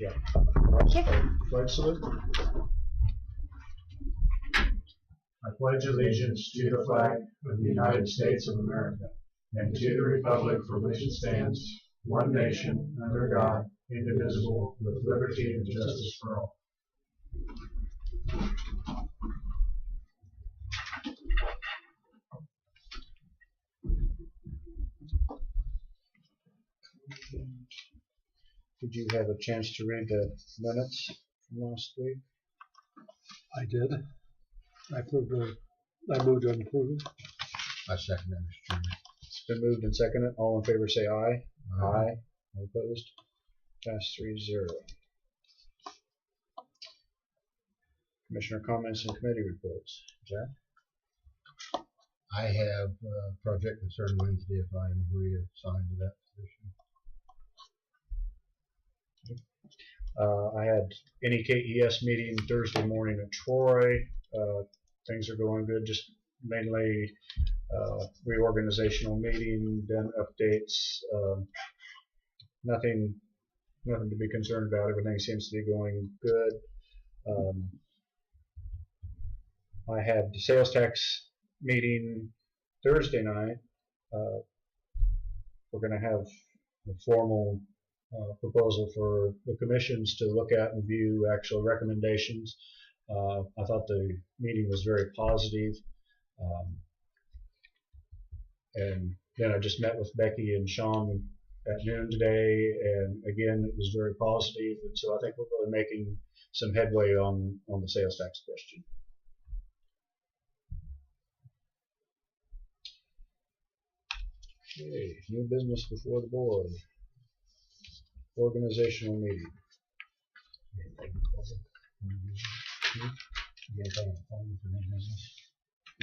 Yeah. Flag salute. I pledge allegiance to the flag of the United States of America and to the republic for which it stands, one nation, under God, indivisible, with liberty and justice for all. Did you have a chance to read the minutes from last week? I did. I moved to approve. I second that, Mr. Chairman. It's been moved and seconded. All in favor say aye. Aye. All opposed? Pass 3-0. Commissioner comments and committee reports. Jack? I have a project concern Wednesday if I am reassigned to that position. I had any K.S.A meeting Thursday morning at Troy. Things are going good, just mainly reorganizational meeting, then updates. Nothing to be concerned about. Everything seems to be going good. I had the sales tax meeting Thursday night. We're going to have a formal proposal for the commissions to look at and view actual recommendations. I thought the meeting was very positive. And then I just met with Becky and Sean at noon today, and again it was very positive, and so I think we're really making some headway on the sales tax question. Okay, new business before the board. Organizational meeting.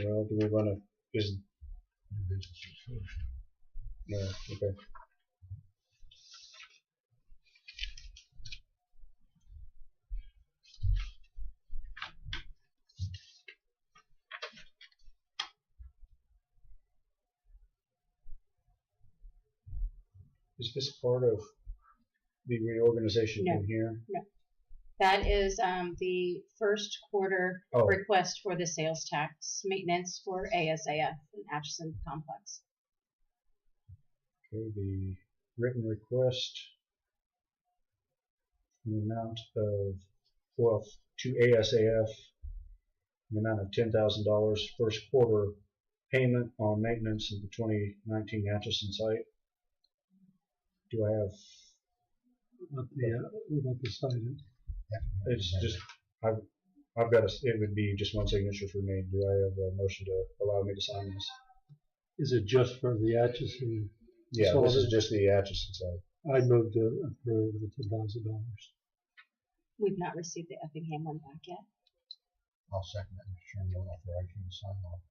Well, do we want to? New business is first. No, okay. Is this part of the reorganization in here? No. That is the first quarter request for the sales tax maintenance for ASAF in Atchison Complex. Okay, the written request in the amount of, well, to ASAF, the amount of $10,000 first quarter payment on maintenance of the 2019 Atchison site. Do I have? We're about to sign it. It's just, I've got it would be just one signature for me. Do I have a motion to allow me to sign this? Is it just for the Atchison? Yeah, this is just the Atchison side. I moved to approve the $10,000. We've not received the Effingham one back yet. I'll second that, Mr. Chairman. I'll authorize you to sign off.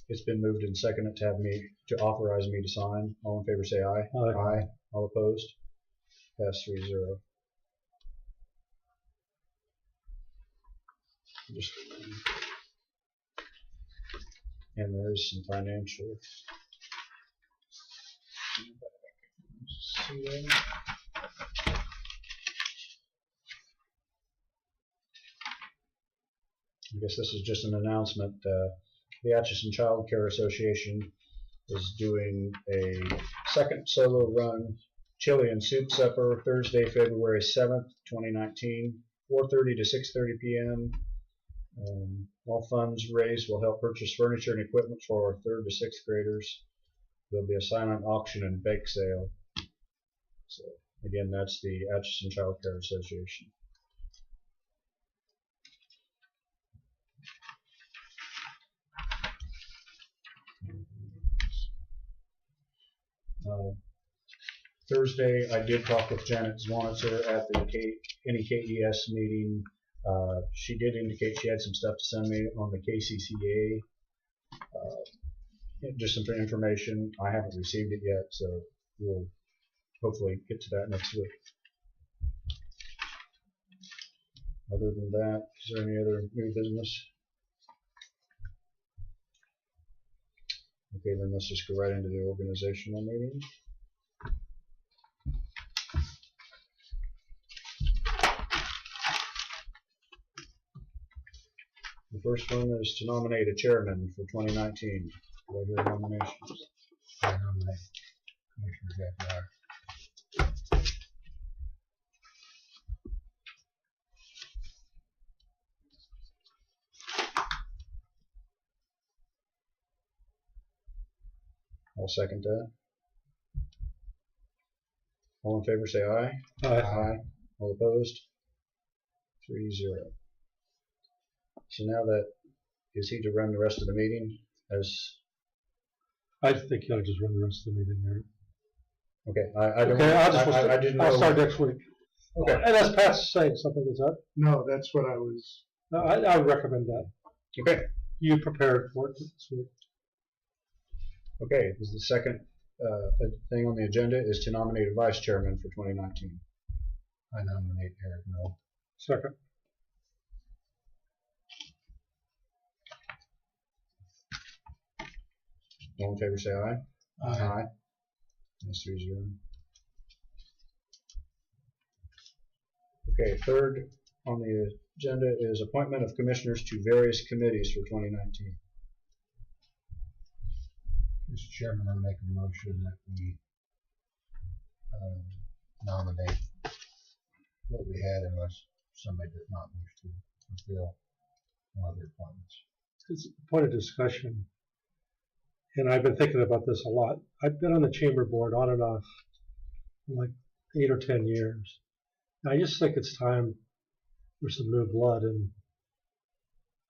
It's been moved and seconded to authorize me to sign. All in favor say aye. Aye. Aye. All opposed? Pass 3-0. And there's some financial. I guess this is just an announcement. The Atchison Child Care Association is doing a second solo run chili and soup supper Thursday, February 7th, 2019, 4:30 to 6:30 p.m. All funds raised will help purchase furniture and equipment for 3rd to 6th graders. There'll be a silent auction and bake sale. So again, that's the Atchison Child Care Association. Thursday, I did talk with Janet Zwanitzer at the KES meeting. She did indicate she had some stuff to send me on the KCCA. Just some information. I haven't received it yet, so we'll hopefully get to that next week. Other than that, is there any other new business? Okay, then let's just go right into the organizational meeting. The first one is to nominate a chairman for 2019. Do I hear nominations? I nominate Commissioner Zachariah. I'll second that. All in favor say aye. Aye. All opposed? 3-0. So now that, is he to run the rest of the meeting as, I think you ought to just run the rest of the meeting there. okay, I don't, Okay, I didn't know. I'll start next week. Okay, Unless Pat's saying something, is that? No, that's what I was. No, I would recommend that. okay, You prepared for it this week. okay. The second thing on the agenda is to nominate a vice chairman for 2019. I nominate Eric Mill. Second. All in favor say aye. Aye. That's 3-0. Okay, third on the agenda is appointment of commissioners to various committees for 2019. Mr. Chairman, I make a motion that we nominate what we had unless somebody does not wish to fulfill one of the appointments. It's a point of discussion, and I've been thinking about this a lot. I've been on the chamber board on and off for like 8 or 10 years. And I just think it's time for some new blood, and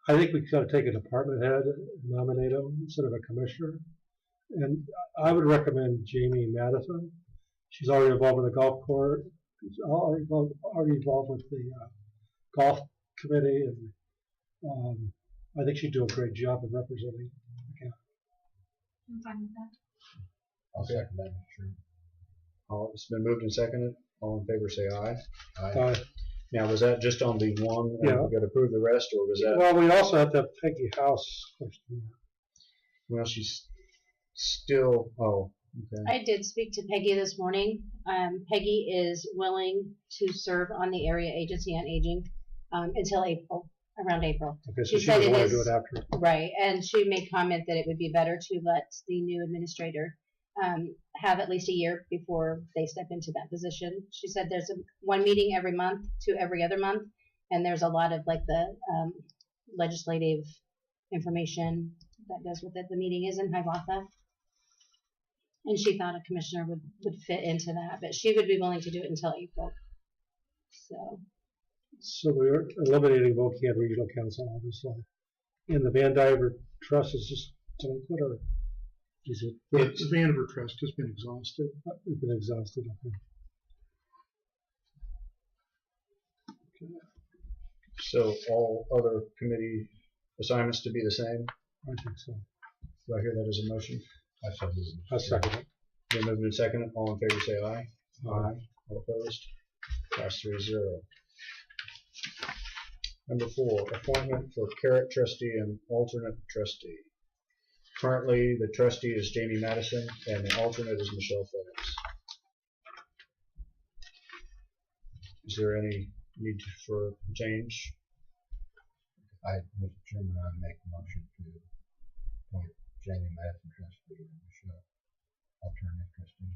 I think we've got to take a department head and nominate him instead of a commissioner. And I would recommend Jamie Madison. She's already involved with the golf court. She's already involved with the golf committee, and I think she'd do a great job of representing the county. I'm fine with that. I'll second that, Mr. Chairman. It's been moved and seconded. All in favor say aye. Aye. Now, was that just on the one, and Yeah. we got to approve the rest, or was that? Well, we also have to have Peggy House question. Well, she's still. Oh, okay. I did speak to Peggy this morning. Peggy is willing to serve on the Area Agency on Aging until April, around April. Okay, so She she said doesn't it want to do is- it after. Right, and she made comment that it would be better to let the new administrator have at least a year before they step into that position. She said there's one meeting every month to every other month, and there's a lot of like the legislative information that goes with it. The meeting is in Hiawatha, and she thought a commissioner would fit into that, but she would be willing to do it until April. So we're eliminating Volcan Regional Council, obviously. And the Van Diver Trust is just delinquent, or is it? The Vandiver Trust has been exhausted. It's been exhausted. Okay. So all other committee assignments to be the same? I think so. Do I hear that as a motion? I so moved. I second it. Been moved and seconded. All in favor say aye. Aye. All opposed? Pass 3-0. Number 4, appointment for Carrot trustee and alternate trustee. Currently, the trustee is Jamie Madison, and the alternate is Michelle Phillips. Is there any need for change? Mr. Chairman, I make a motion to appoint Jamie Madison trustee and Michelle alternative trustee.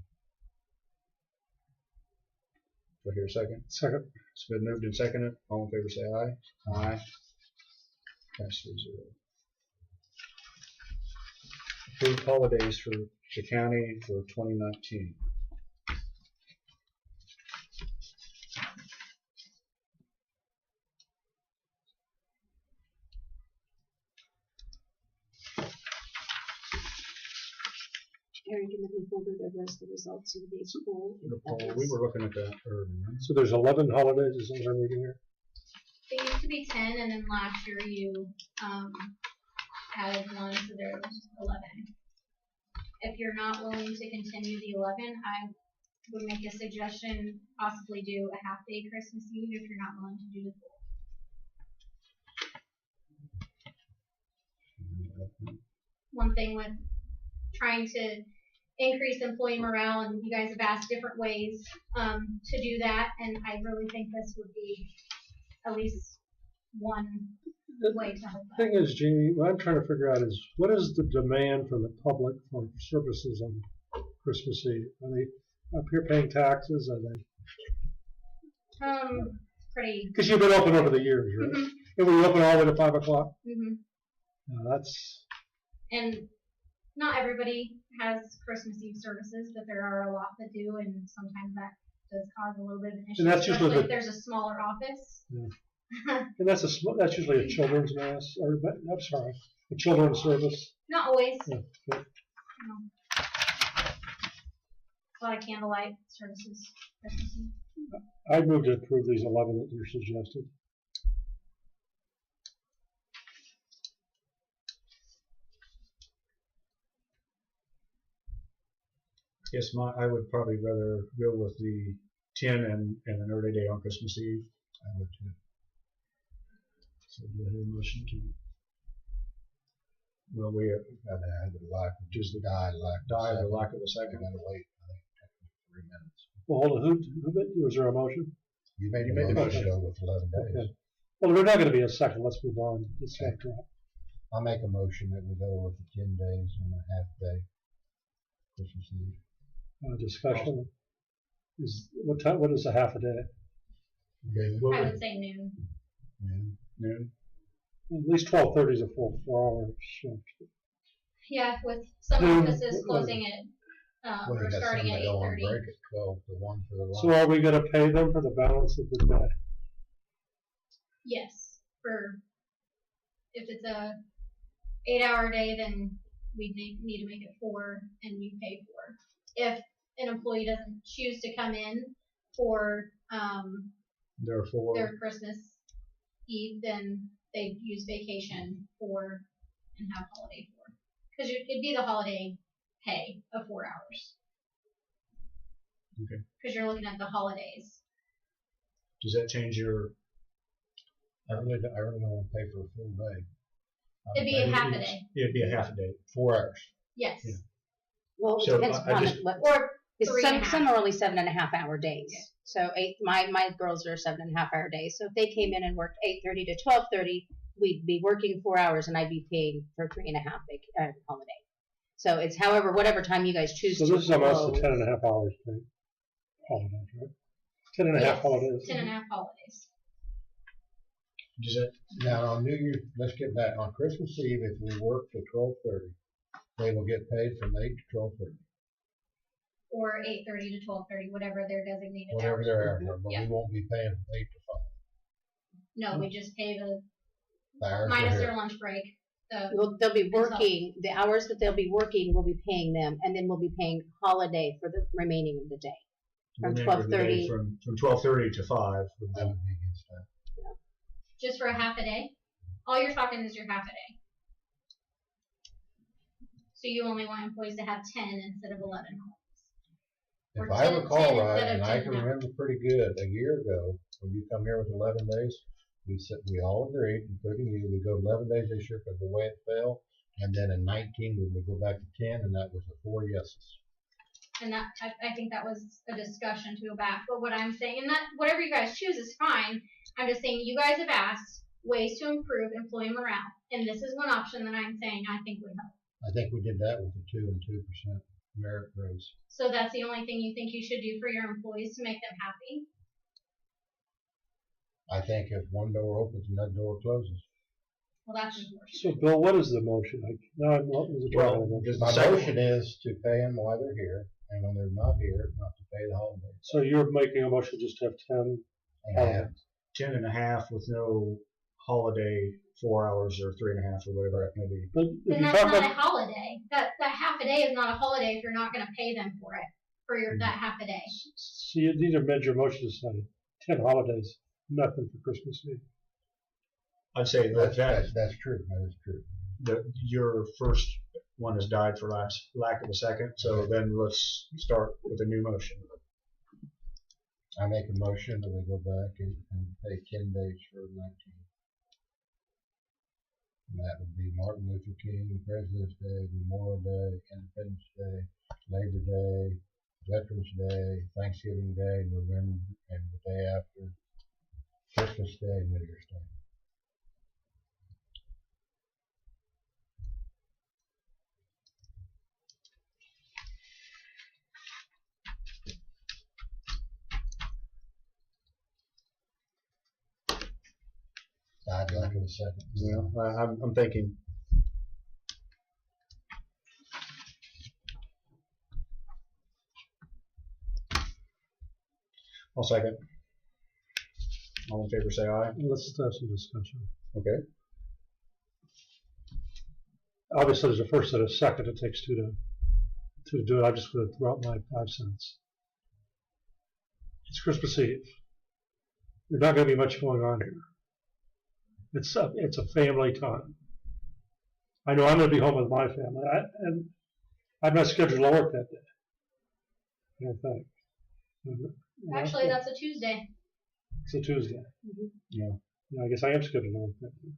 Do I hear a second? Second. It's been moved and seconded. All in favor say aye. Aye. Pass 3-0. Approved holidays for the county for 2019. Eric, in the folder there was the results of the poll. The poll, we were looking at that earlier. So there's 11 holidays, is what I'm reading here. It used to be 10, and then last year you added one, so there's 11. If you're not willing to continue the 11, I would make a suggestion, possibly do a half-day Christmas Eve if you're not willing to do the full. One thing with trying to increase employee morale, and you guys have asked different ways to do that, and I really think this would be at least one way to help The that. thing is, Jamie, what I'm trying to figure out is what is the demand from the public for services on Christmas Eve? Are they up here paying taxes? Are they? Pretty. Because you've been open over the years, right? Mhm. And we open all the way to 5 o'clock. Mhm. That's And not everybody has Christmas Eve services, but there are a lot that do, and sometimes that does cause a little bit of an issue, And that's usually especially if the- there's a smaller office. Yeah. and that's usually a children's mass, or I'm sorry, a children's service. Not always. Yeah, okay. No. A lot of candlelight services. Christmas Eve. I'd move to approve these 11 that you suggested. Yes, I would probably rather go with the 10 and an early day on Christmas Eve. I would too. So do I hear a motion to? Well, we Gotta have the lack of Just the die, lack of die of the second. lack of a I second. gotta wait, I think, technically 3 minutes. Well, hold on, was there a motion? You made You the made the motion motion. to go with 11 days. Okay. Well, we're not going to be a second. Let's move on. Let's Okay. after that. I'll make a motion that we go with the 10 days and a half day Christmas Eve. Discussion. Is what time? What is a half a day? Okay. I would say noon. Noon. Noon. At least 12:30 is a full 4-hour shift. Yeah, with some Noon. offices closing at Well, or you got some starting at that go on 8:30. break at 12 to 1 for the So lunch. are we going to pay them for the balance of the day? Yes, for if it's a 8-hour day, then we need to make it 4, and you pay 4. If an employee doesn't choose to come in for Therefore, their Christmas Eve, then they use vacation for and have holiday for, because it'd be the holiday pay of 4 hours. Okay. Because you're looking at the holidays. does that change your? I really don't want to pay for a full day. It'd be a half a day. It'd be a half a day. 4 hours. Yes. Yeah. Well, it So, depends I upon just- what. Or Because 3.5. some are only 7.5-hour days. So my girls are 7.5-hour days. So if they came in and worked 8:30 to 12:30, we'd be working 4 hours and I'd be paying for 3.5 holiday. So it's whatever time you guys choose So to this is almost close. 10.5 hours paid holidays, right? 10.5 Yes, holidays. 10.5 holidays. Does that? Now, on New Year's, let's get back. On Christmas Eve, if we work till 12:30, they will get paid from 8 to 12:30. Or 8:30 to 12:30, whatever their designated Whatever hours. their hours are, but Yeah. we won't be paying from 8 to 5. No, we just pay the The hours minus are their here. lunch break. Well, they'll be working, the hours that they'll be working, we'll be paying them, and then we'll be paying holiday for the remaining of the day. From remainder of the day 12:30. From 12:30 to 5. I would be against that. Just for a half a day. All you're talking is your half a day. So you only want employees to have 10 instead of 11 holidays. Or If I 10 recall instead right, of and I 10 can an hour. remember pretty good, a year ago, when you come here with 11 days, we all agreed, including you, we go 11 days this year because of the way it fell, and then in 19 we would go back to 10, and that was the 4 yeses. And that I think that was a discussion to go back. But what I'm saying, and that whatever you guys choose is fine. I'm just saying you guys have asked ways to improve employee morale, and this is one option that I'm saying I think would help. I think we did that with the 2 and 2% merit raise. So that's the only thing you think you should do for your employees to make them happy. I think if one door opens, another door closes. Well, that's unfortunate. So, Bill, what is the motion? Now I'm not Well, does the My second- motion is to pay them while they're here, and when they're not here, not to pay the holidays. So you're making a motion just to have 10 And I have 10 and a half with no holiday 4 hours or 3.5 or whatever it may be. But if Then you that's talk not a about, holiday. That half a day is not a holiday if you're not going to pay them for it for your that half a day. so you need to amend your motion to say 10 holidays, nothing for Christmas Eve. I'd say that's true. That is true. your first one has died for lack of a second. So then let's start with a new motion. I make a motion that we go back and pay 10 days for 19. And that would be Martin Luther King, President's Day, Memorial Day, Independence Day, Labor Day, Veterans Day, Thanksgiving Day, November, and the day after, Christmas Day, New Year's Day. I'd like it a second. Yeah, I'm thinking. I'll second. All in favor say aye. Let's have some discussion. Okay. Obviously, there's a first and a second. It takes two to do it. I'm just going to throw out my 5 cents. It's Christmas Eve. There's not going to be much going on here. It's a family time. I know I'm going to be home with my family, and I'm not scheduled to work that day. I don't think. Actually, that's a Tuesday. It's a Tuesday. Mm-hmm. Yeah, I guess I am scheduled to work that day.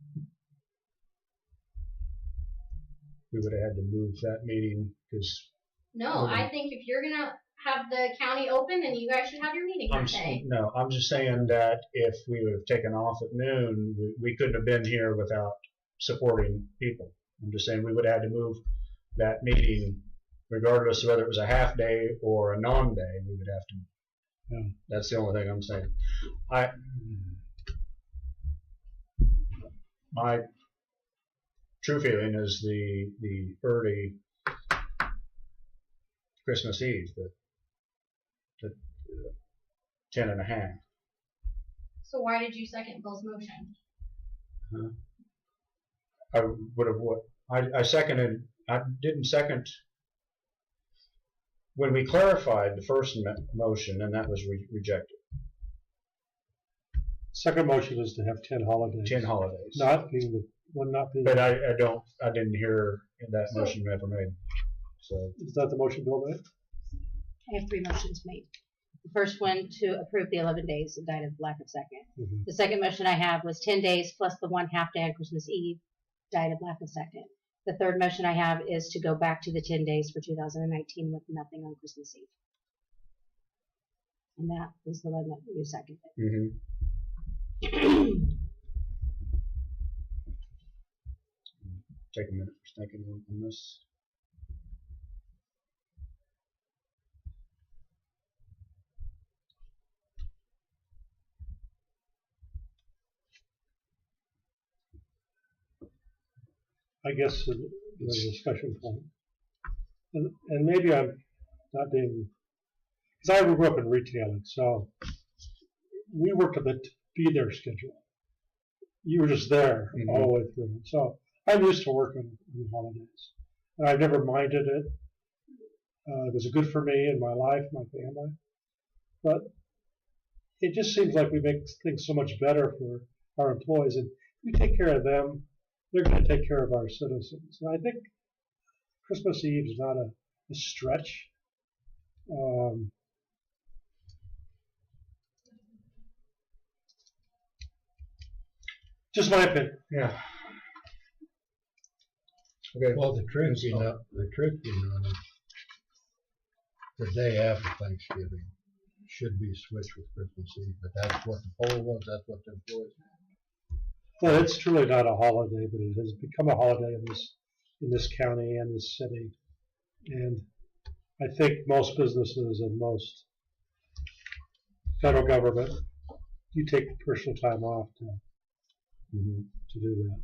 We would have had to move that meeting because. No, I think if you're gonna have the county open, then you guys should have your meeting that day. No, I'm just saying that if we would have taken off at noon, we couldn't have been here without supporting people. I'm just saying we would have had to move that meeting, regardless of whether it was a half day or a non-day. We would have to. Yeah. That's the only thing I'm saying. My true feeling is the early Christmas Eve, the 10:30. So why did you second Bill's motion? I would have. I seconded. I didn't second when we clarified the first motion, and that was rejected. Second motion is to have 10 holidays. 10 holidays. Not being the one, not being. But I didn't hear that motion ever made. So Is that the motion Bill made? I have 3 motions made. The first one to approve the 11 days died of lack of second. Mm-hmm. The second motion I have was 10 days plus the 1 half day on Christmas Eve, died of lack of second. The third motion I have is to go back to the 10 days for 2019 with nothing on Christmas Eve. And that was the one that you seconded. mm-hmm. Take a minute for thinking on this. I guess the discussion point. And maybe I'm not being, because I grew up in retailing, so we worked to be their schedule. You were just there all the way through. So I'm used to working on the holidays. And I've never minded it. It was good for me and my life, my family. But it just seems like we make things so much better for our employees. And if we take care of them, they're going to take care of our citizens. And I think Christmas Eve is not a stretch. Just my opinion. Yeah. Okay. Well, the truth be known, the day after Thanksgiving should be switched with Christmas Eve, but that's what the poll was, that's what the employees. Well, it's truly not a holiday, but it has become a holiday in this county and this city. And I think most businesses and most federal government, you take personal time off to do that.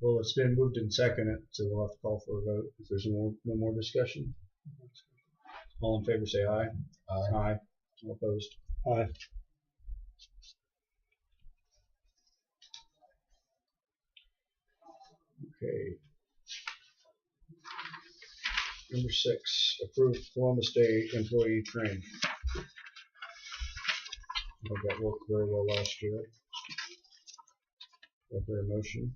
Well, it's been moved and seconded, so we'll have to call for a vote. If there's no more discussion, all in favor say aye. Aye. Aye. All opposed. Aye. Okay. Number 6, approve Columbus Day employee training. I think that worked very well last year. Is there a motion?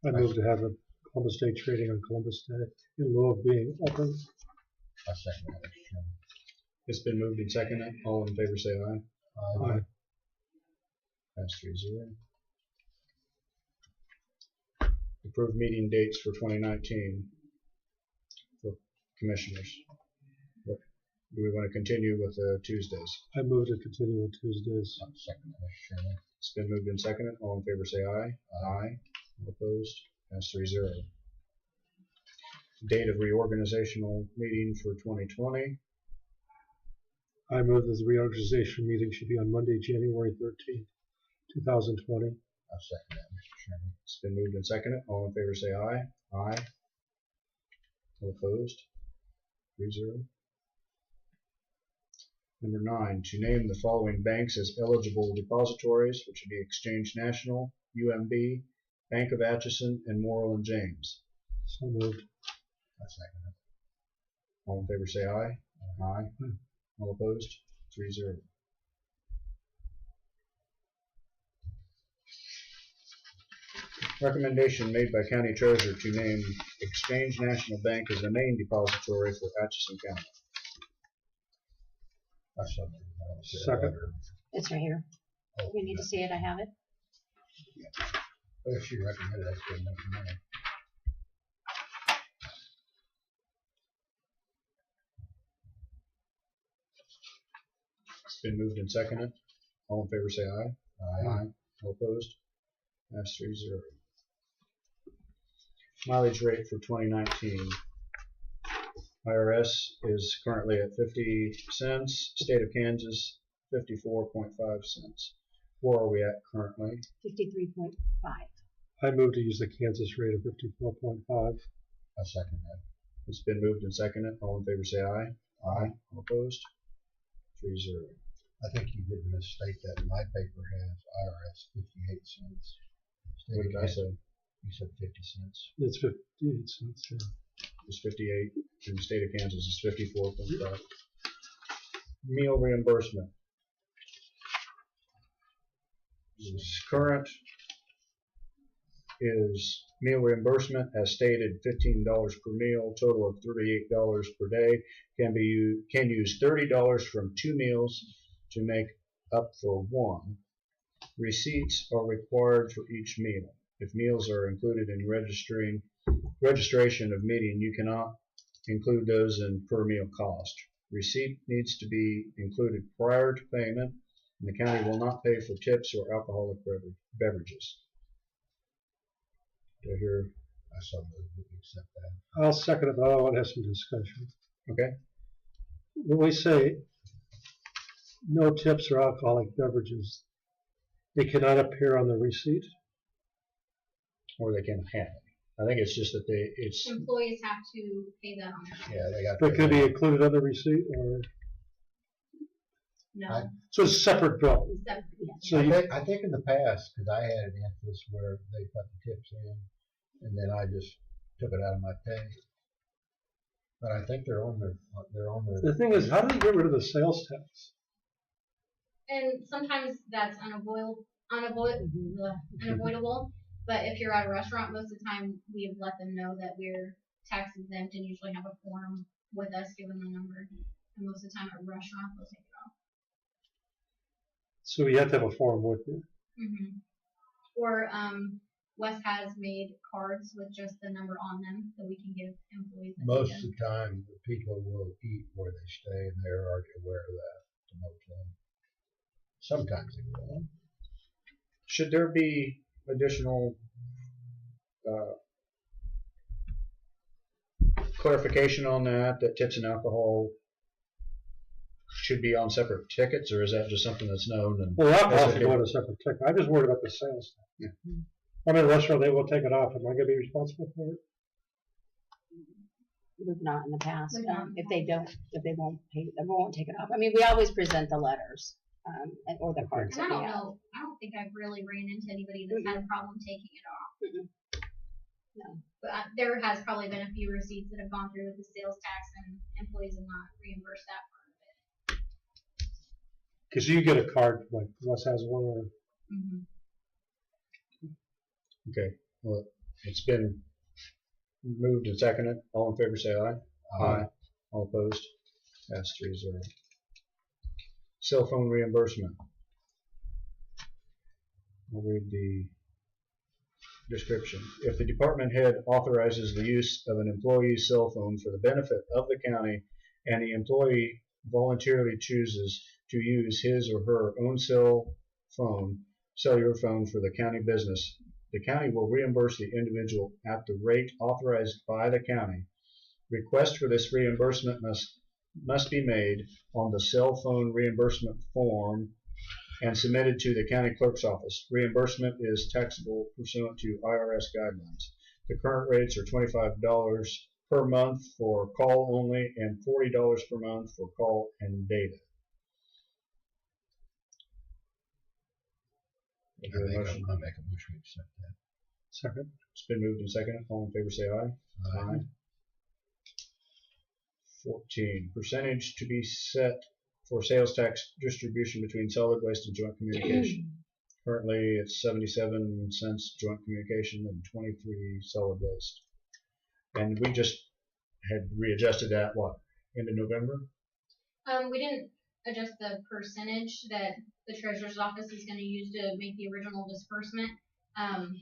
I move to have a Columbus Day training on Columbus Day in lieu of being open. I second that, Mr. Chairman. It's been moved and seconded. All in favor say aye. Aye. Pass 3-0. Approve meeting dates for 2019 for commissioners. What, do we want to continue with Tuesdays? I move to continue with Tuesdays. I second that, Mr. Chairman. It's been moved and seconded. All in favor say aye. Aye. All opposed? Pass 3-0. Date of reorganizational meeting for 2020. I move that the reorganization meeting should be on Monday, January 13th, 2020. I'll second that, Mr. Chairman. It's been moved and seconded. All in favor say aye. Aye. All opposed? 3-0. Number 9, to name the following banks as eligible depositories, which would be Exchange National, UMB, Bank of Atchison, and Morrill and James. So moved. I'll second it. All in favor say aye. Aye. All opposed? 3-0. Recommendation made by County Treasurer to name Exchange National Bank as the main depository for Atchison County. I so moved. I don't see a Second. letter. It's right here. Oh, You need to see it. I have it. If she recommended, that's good enough for me. It's been moved and seconded. All in favor say aye. Aye. All opposed? That's 3-0. Mileage rate for 2019. IRS is currently at 50 cents. State of Kansas, 54.5 cents. Where are we at currently? 53.5. I move to use the Kansas rate of 54.5. I second that. It's been moved and seconded. All in favor say aye. Aye. All opposed? 3-0. I think you did misstate that. My paper has IRS 58 cents. State What of did I Kansas, say? You said 50 cents. It's 58 cents. Yeah. It's 58. In the state of Kansas, it's 54.5. Meal reimbursement. Current is meal reimbursement as stated, $15 per meal, total of $38 per day. Can use $30 from 2 meals to make up for 1. Receipts are required for each meal. If meals are included in registration of meeting, you cannot include those in per meal cost. Receipt needs to be included prior to payment, and the county will not pay for tips or alcoholic beverages. Do I hear? I so moved that we accept that. I'll second it, but I want to have some discussion. Okay. When we say no tips or alcoholic beverages, they cannot appear on the receipt. Or they can have it. I think it's just that it's Employees have to pay that on their own. Yeah, they got. But could be included on the receipt, or No. so it's a separate bill. Except, yeah. So you, I think in the past, because I had an interest where they put the tips in, and then I just took it out of my pay. But I think they're on their. the thing is, how do they get rid of the sales tax? And sometimes that's unavoidable. But if you're at a restaurant, most of the time we have let them know that we're tax exempt and usually have a form with us giving the number. And most of the time at a restaurant, they'll take it off. So you have to have a form with you. Or Wes has made cards with just the number on them that we can give employees. that Most need of the time, the people will eat where they stay, and they're already aware of that. The motel. Sometimes they will. should there be additional clarification on that tips and alcohol should be on separate tickets, or is that just something that's known? And Well, alcohol should go on a separate ticket. I'm just worried about the sales tax. Yeah. I'm in a restaurant, they will take it off. Am I going to be responsible for it? We've not in the past. We've not. If they won't pay, they won't take it off. I mean, we always present the letters or the cards And I that we don't have. know. I don't think I've really ran into anybody that's had a problem taking it off. No. But there has probably been a few receipts that have gone through with the sales tax, and employees have not reimbursed that part of it. Because you get a card, like Wes has one, or okay, well, it's been moved and seconded. All in favor say aye. Aye. All opposed? That's 3-0. Cell phone reimbursement. I'll read the description. If the department head authorizes the use of an employee's cell phone for the benefit of the county, and the employee voluntarily chooses to use his or her own cellular phone for the county business, the county will reimburse the individual at the rate authorized by the county. Request for this reimbursement must be made on the cell phone reimbursement form and submitted to the county clerk's office. Reimbursement is taxable pursuant to IRS guidelines. The current rates are $25 per month for call only and $40 per month for call and data. I make a motion to accept that. Second. It's been moved and seconded. All in favor say aye. Aye. 14. Percentage to be set for sales tax distribution between solid waste and joint communication. Currently, it's 77 cents joint communication and 23 solid waste. And we just had readjusted that, what, end of November? We didn't adjust the percentage that the treasurer's office is going to use to make the original disbursement.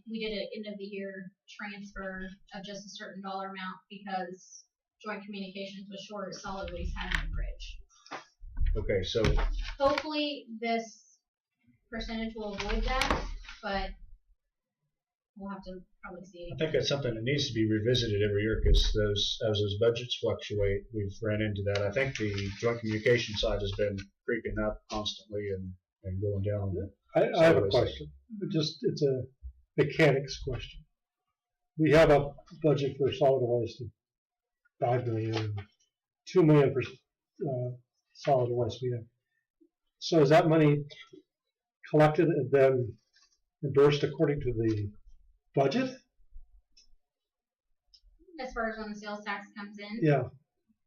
We did an end of the year transfer of just a certain dollar amount because joint communications was short as solid waste had a bridge. Okay, so Hopefully this percentage will avoid that, but we'll have to probably see. I think that's something that needs to be revisited every year because as those budgets fluctuate, we've ran into that. I think the joint communication side has been creeping up constantly and going down. I have a question. It's a mechanics question. We have a budget for solid waste of $5 million, $2 million for solid waste. We have. So is that money collected and then endorsed according to the budget? As far as when the sales tax comes in, Yeah.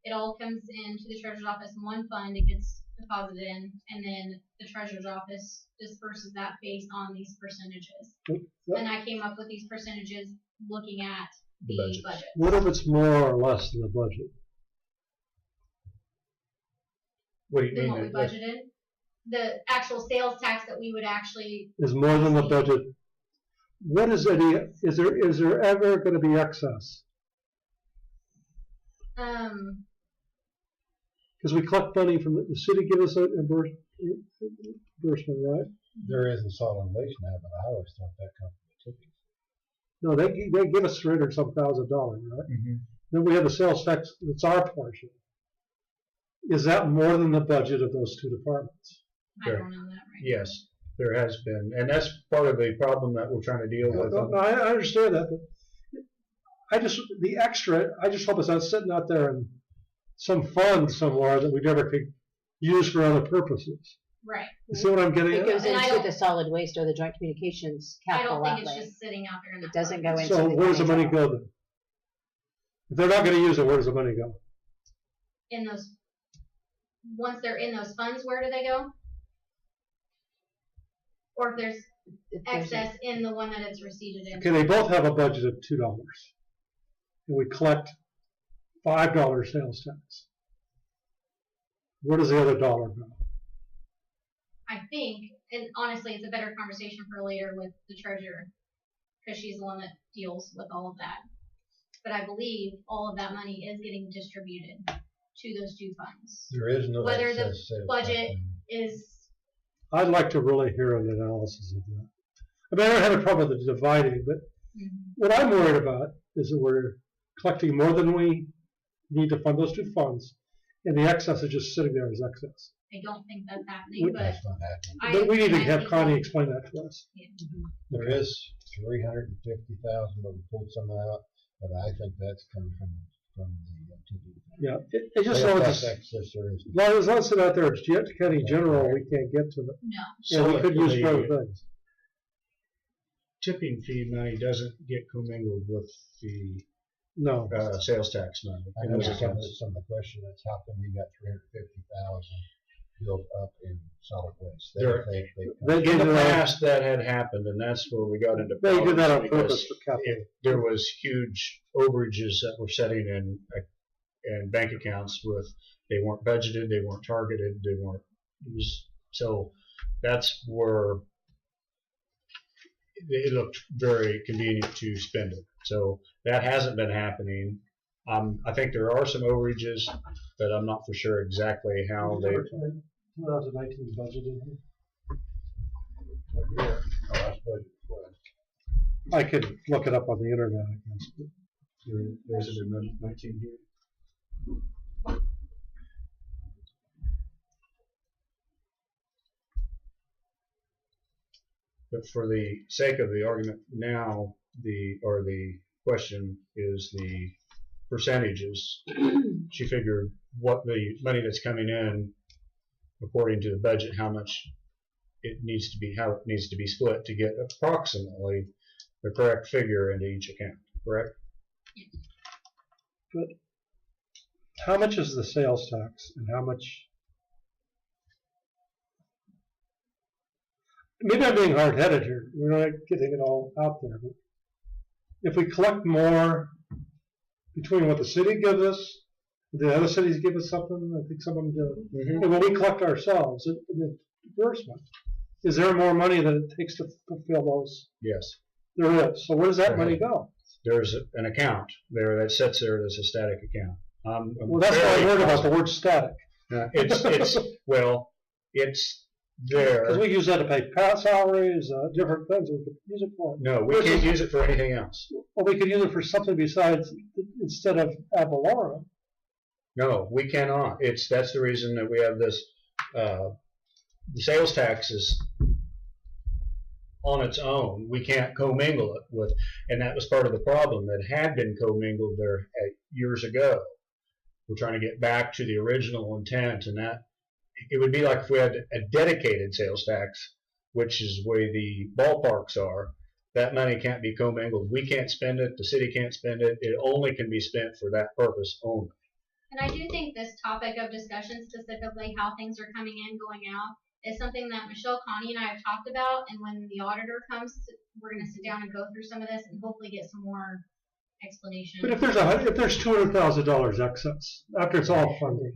it all comes into the treasurer's office in one fund. It gets deposited in, and then the treasurer's office disperses that based on these percentages. Yep. And I came up with these percentages looking at the budget. What if it's more or less than the budget? What do you Than mean? what we budgeted. The actual sales tax that we would actually Is more than the budget. What is any? Is there ever going to be excess? Because we collect money from the city, give us a reimbursement, right? There is a solid waste now, but I always thought that come from the tipping. No, they give us $300-some thousand, right? Mm-hmm. Then we have the sales tax. That's our portion. Is that more than the budget of those two departments? I don't know that right. Yes, there has been, and that's part of the problem that we're trying to deal with. No, I understand that, but the extra. I just hope it's not sitting out there in some fund somewhere that we never could use for other purposes. Right. You see what I'm getting It at? goes And I into don't- the solid waste or the joint communications I capital don't think that it's way. just sitting out there in It that doesn't fund. go into So the where does the money county go then? If they're not going to use it, where does the money go? In those, once they're in those funds, where do they go? Or if there's If there's a- excess in the one that it's receipted in. Okay, they both have a budget of $2, and we collect $5 sales tax. Where does the other dollar go? I think, and honestly, it's a better conversation for later with the treasurer, because she's the one that deals with all of that. But I believe all of that money is getting distributed to those two funds. There is no Whether the excess sales budget tax. is, I'd like to really hear an analysis of that. I mean, I don't have a problem with the dividing, but what I'm worried about is that we're collecting more than we need to fund those two funds, and the excess is just sitting there as excess. I don't think that's happening, but That's not happening. But we need to I have think Connie so. explain that to us. There is 350,000, but we pulled some out, but I think that's coming from the tipping. Yeah, it just Sales as tax excess there is. long as it's out there, it's County General, we can't get to it. no. And we could use the for other things. tipping fee money doesn't get commingled with the No. sales tax money. I in know those some of accounts. the question is how come you got 350,000 built up in solid waste? There- They In did the that, past, that had happened, and that's where we got into they did that on problems, purpose because for capital. if there was huge overages that were sitting in bank accounts with, they weren't budgeted, they weren't targeted, they weren't, so that's where it looked very convenient to spend it. So that hasn't been happening. I think there are some overages, but I'm not for sure exactly how they. 2019 budget in here. I could look it up on the internet, I guess. But There's an amendment 19 here. But for the sake of the argument now, the question is the percentages. She figured what the money that's coming in, according to the budget, how much it needs to be, how it needs to be split to get approximately the correct figure into each account, correct? But how much is the sales tax and how much? Maybe I'm being hard-headed here. We're not getting it all out there. But if we collect more between what the city gives us, the other cities give us something, I think some of them do, and what we collect ourselves in the disbursement, is there more money than it takes to fulfill those? Yes. There is. So where does that money go? There's an account there that sits there as a static account. Well, that's why I worried about the word static. It's there. Because we use that to pay salaries, different things we could use it for. No, we can't use it for anything else. Well, we could use it for something besides, instead of ad valorem. No, we cannot. That's the reason that we have this, the sales tax is on its own. We can't commingle it with, and that was part of the problem that had been commingled there years ago. We're trying to get back to the original intent, and that it would be like if we had a dedicated sales tax, which is the way the ballparks are. That money can't be commingled. We can't spend it. The city can't spend it. It only can be spent for that purpose only. And I do think this topic of discussion, specifically how things are coming in, going out, is something that Michelle, Connie, and I have talked about. And when the auditor comes, we're going to sit down and go through some of this and hopefully get some more explanation. But if there's $200,000 excess after it's all funded,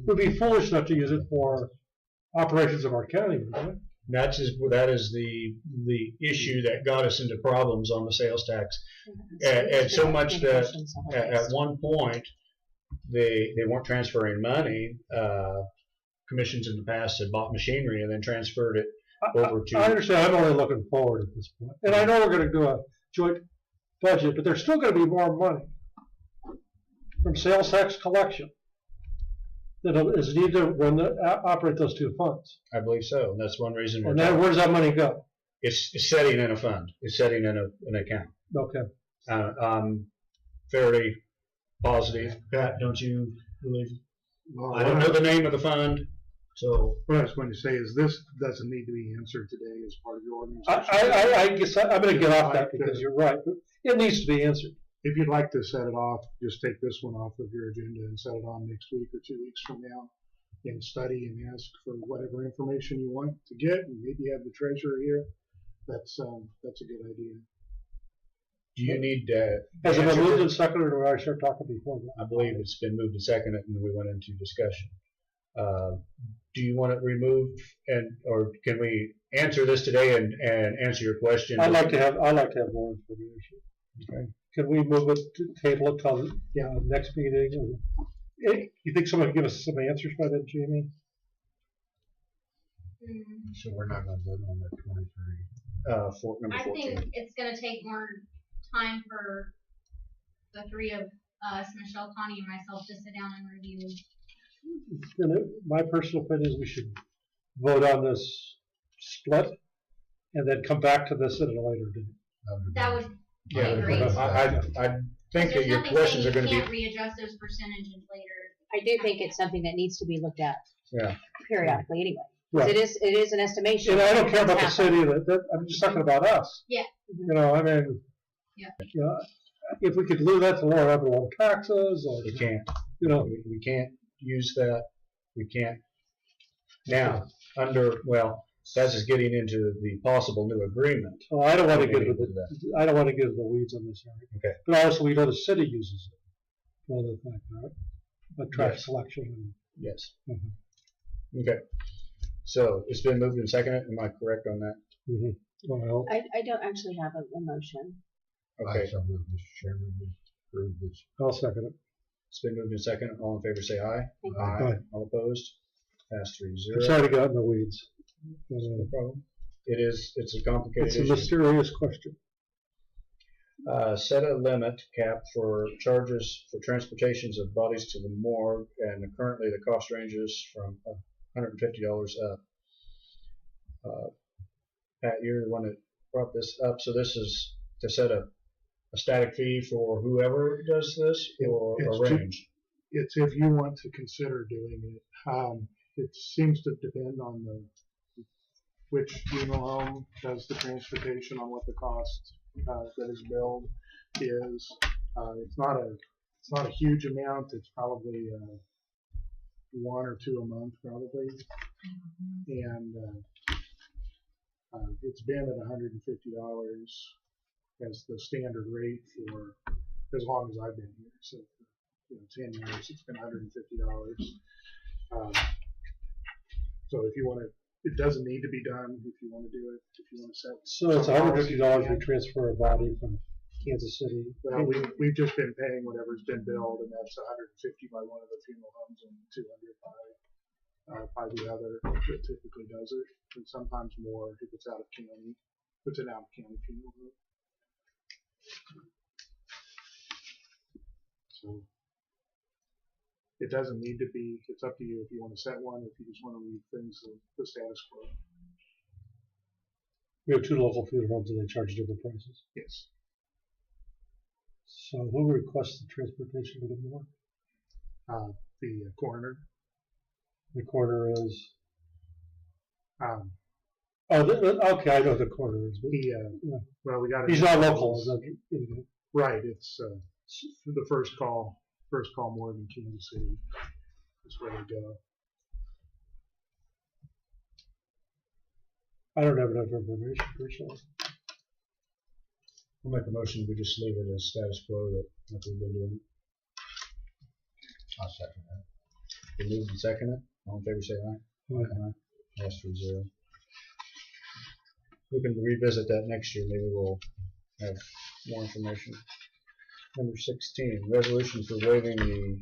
we'd be foolish not to use it for operations of our county, wouldn't it? That is the issue that got us into problems on the sales tax, and so much that at one point they weren't transferring money. Commissions in the past had bought machinery and then transferred it over to. I understand. I'm only looking forward at this point, and I know we're going to do a joint budget, but there's still going to be more money from sales tax collection that is needed to operate those two funds. I believe so, and that's one reason. And then where does that money go? It's sitting in a fund. It's sitting in an account. Okay. I'm fairly positive. Pat, don't you believe? Well, I don't know the name of the fund, so. What I was going to say is this doesn't need to be answered today as part of your organization. I guess I'm going to get off that because you're right. But it needs to be answered. If you'd like to set it off, just take this one off of your agenda and set it on next week or 2 weeks from now and study and ask for whatever information you want to get, and maybe have the treasurer here. That's a good idea. Do you need Has it been moved and seconded, or I start talking before that? I believe it's been moved and seconded, and we went into discussion. Do you want it removed, or can we answer this today and answer your question? I'd like to have more information. Okay. Can we move it to table it till next meeting? You think someone can give us some answers by then, Jamie? So we're not going to vote on that 23. Number 14. I think it's going to take more time for the three of us, Michelle, Connie, and myself, to sit down and review. My personal opinion is we should vote on this split and then come back to this at a later date. That would be great. I think that your questions are going to be. You can't readjust those percentages later. I do think it's something that needs to be looked at periodically anyway. Right. It is an estimation. And I don't care about the city. I'm just talking about us. Yeah. You know, I mean, if we could do that to lower everyone's taxes, or We can't. you know, We can't use that. We can't. Now, that's just getting into the possible new agreement. well, I don't want to We get need into to do that. I don't want to get into the weeds on this area. Okay. But also, we know the city uses it. Well, the fact, right? But trash Yes. collection. Yes. Mm-hmm. Okay. So it's been moved and seconded. Am I correct on that? Mm-hmm. Well, I don't actually have a motion. Okay. I so move, Mr. Chairman, to approve this. I'll second it. It's been moved and seconded. All in favor say aye. Aye. All opposed? Passed 3-0. I'm sorry to get in the weeds. No problem. It's a complicated It's a issue. mysterious question. Set a limit cap for charges for transportations of bodies to the morgue, and currently the cost ranges from $150 up. Pat, you're the one that brought this up, so this is to set a static fee for whoever does this, or It's a range? It's if you want to consider doing it. It seems to depend on which funeral home does the transportation, on what the cost that is billed is. It's not a huge amount. It's probably 1 or 2 a month probably, and it's been at $150 as the standard rate for as long as I've been here. So, 10 years, it's been $150. So if you want to, it doesn't need to be done. If you want to do it, if you want to set. So it's $150 we transfer a body from Kansas City. Well, we've just been paying whatever's been billed, and that's $150 by one of the funeral homes and $200 by the other that typically does it, and sometimes more if it's out of county. If it's an out of county funeral home. So it doesn't need to be. It's up to you if you want to set one, or if you just want to leave things the status quo. We have 2 local funeral homes and they charge different prices. Yes. So who requests the transportation to the morgue? The coroner. The coroner is. Um, Okay, I know who the coroner is. But Well, we got. he's not local. Right. It's the first call morgue in Kansas City. That's where they go. I don't have enough information personally. We'll make a motion, we just leave it as status quo that we've been doing. I'll second that. We moved and second it. All in favor, say aye. Aye. Pass 3-0. We can revisit that next year. Maybe we'll have more information. Number 16, resolution for waiving the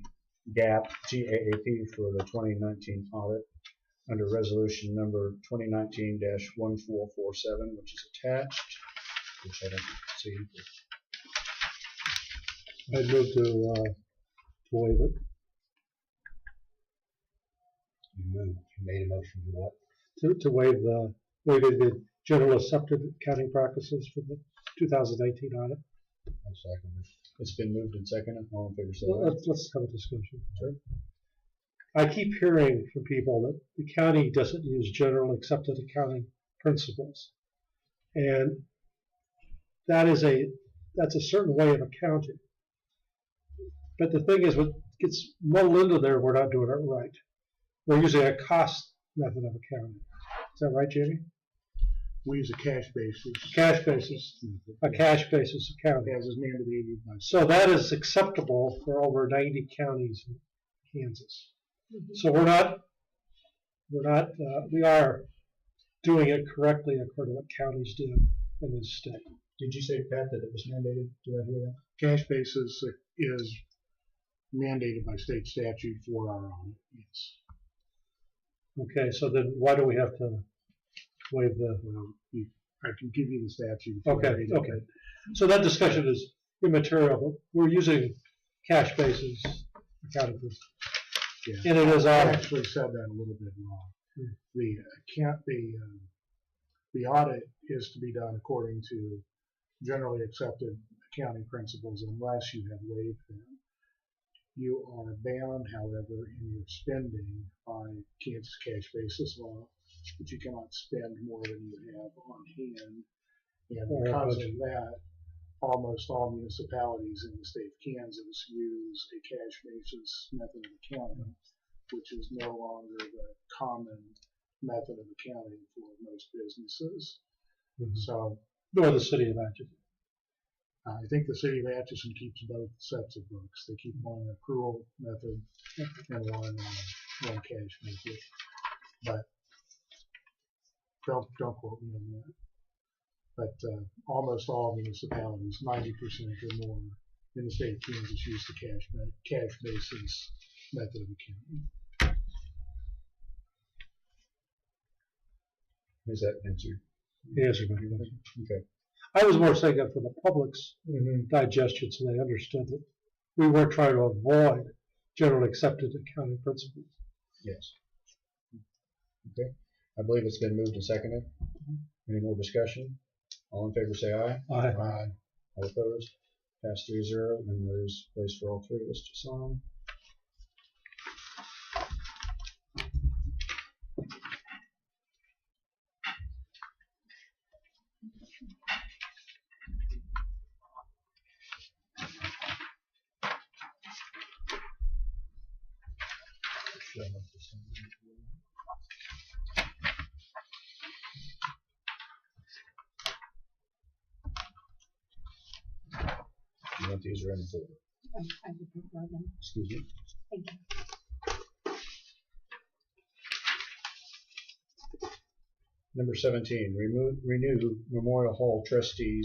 GAAP for the 2019 audit under resolution number 2019-1447, which is attached, which I don't see. I move to waive it. You made a motion to what? To waive the general accepted accounting practices for the 2019 audit. I'll second it. It's been moved and seconded. All in favor, say Well, aye. let's have a discussion. Sure. I keep hearing from people that the county doesn't use general accepted accounting principles, and that's a certain way of accounting. But the thing is, what gets muddled into there, we're not doing it right. We're using a cost method of accounting. Is that right, Jamie? We use a cash basis. Cash basis, a cash basis accounting. As is mandated by. So that is acceptable for over 90 counties in Kansas. So we are doing it correctly according to what counties do in this state. Did you say, Pat, that it was mandated? Did I hear that? Cash basis is mandated by state statute for our audit. Yes. Okay, so then why do we have to waive the? Well, I can give you the statute. Okay. So that discussion is immaterial, but we're using cash basis accounting principles. Yeah. And it is I our. actually said that a little bit wrong. The audit is to be done according to generally accepted accounting principles unless you have waived them. You are bound, however, in your spending by Kansas cash basis law, that you cannot spend more than you have on hand. And because of that, almost all municipalities in the state of Kansas use a cash basis method of accounting, which is no longer the common method of accounting for most businesses. Mm-hmm. So, Nor the city of Atchison. I think the city of Atchison keeps both sets of books. They keep one accrual method and one cash method. But don't quote me on that. But almost all municipalities, 90% or more in the state of Kansas, use the cash basis method of accounting. Is that answered? Yes, my question. Okay. I was more saying that for the public's digestion, so they understood that we weren't trying to avoid generally accepted accounting principles. Yes. Okay. I believe it's been moved and seconded. Any more discussion? All in favor say aye. Aye. All opposed? Pass 3-0, and there's a place for all three of us to sign. You want these are in the folder. I would prefer them. Excuse me. Thank you. Number 17, renew Memorial Hall trustee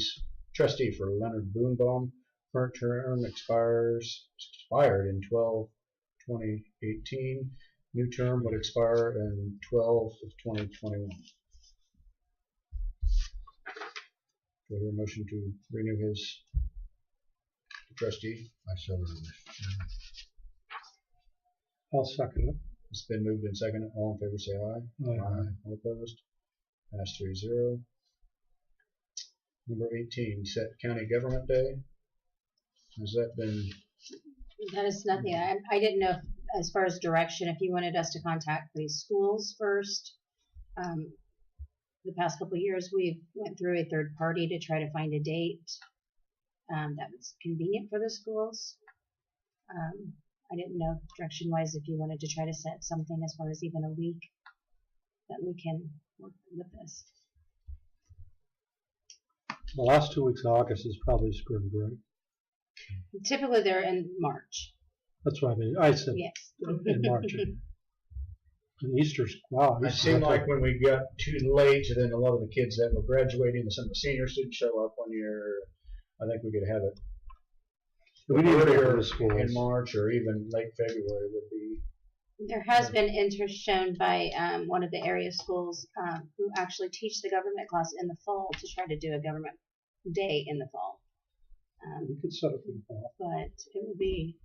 for Leonard Boonbaum. Current term expired in 12/2018. New term would expire in 12/2021. Do I hear a motion to renew his trustee? I so moved, Mr. Chairman. I'll second it. It's been moved and seconded. All in favor say aye. Aye. All opposed? Pass 3-0. Number 18, set County Government Day. Has that been? That is nothing. I didn't know if, as far as direction, if you wanted us to contact the schools first. The past couple of years, we went through a third party to try to find a date that was convenient for the schools. I didn't know direction-wise if you wanted to try to set something as far as even a week that we can work with this. The last 2 weeks of August is probably spring break. Typically, they're in March. That's what I mean. I said Yes. in March. And Easter's, wow. It seemed like when we got too late, then a lot of the kids that were graduating, and some of the seniors didn't show up one year. I think we could have it We need to go earlier to the schools. in March or even late February would be. There has been interest shown by one of the area schools who actually teach the government class in the fall to try to do a government day in the fall. We could set up in the fall. But it would be,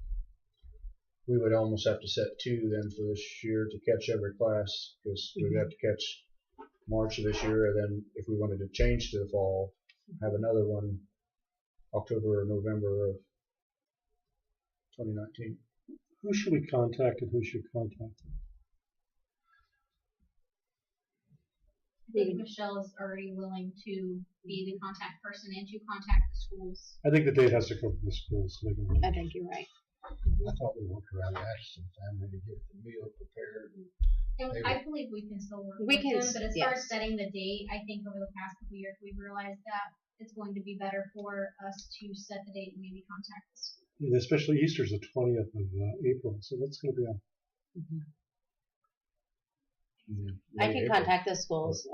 We would almost have to set 2 then for this year to catch every class, because we'd have to catch March of this year, and then if we wanted to change to the fall, have another one October or November of 2019. Who should we contact and who should contact them? I think Michelle is already willing to be the contact person and to contact the schools. I think the date has to come from the schools. So they can I think you're right. I thought we worked around the Atchison family to get the meal prepared. And Maybe. I believe we can still work We with can, them, but as far yes. as setting the date, I think over the past couple of years we've realized that it's going to be better for us to set the date and maybe contact the school. And especially Easter's the 20th of April, so that's going to be a I can contact the schools,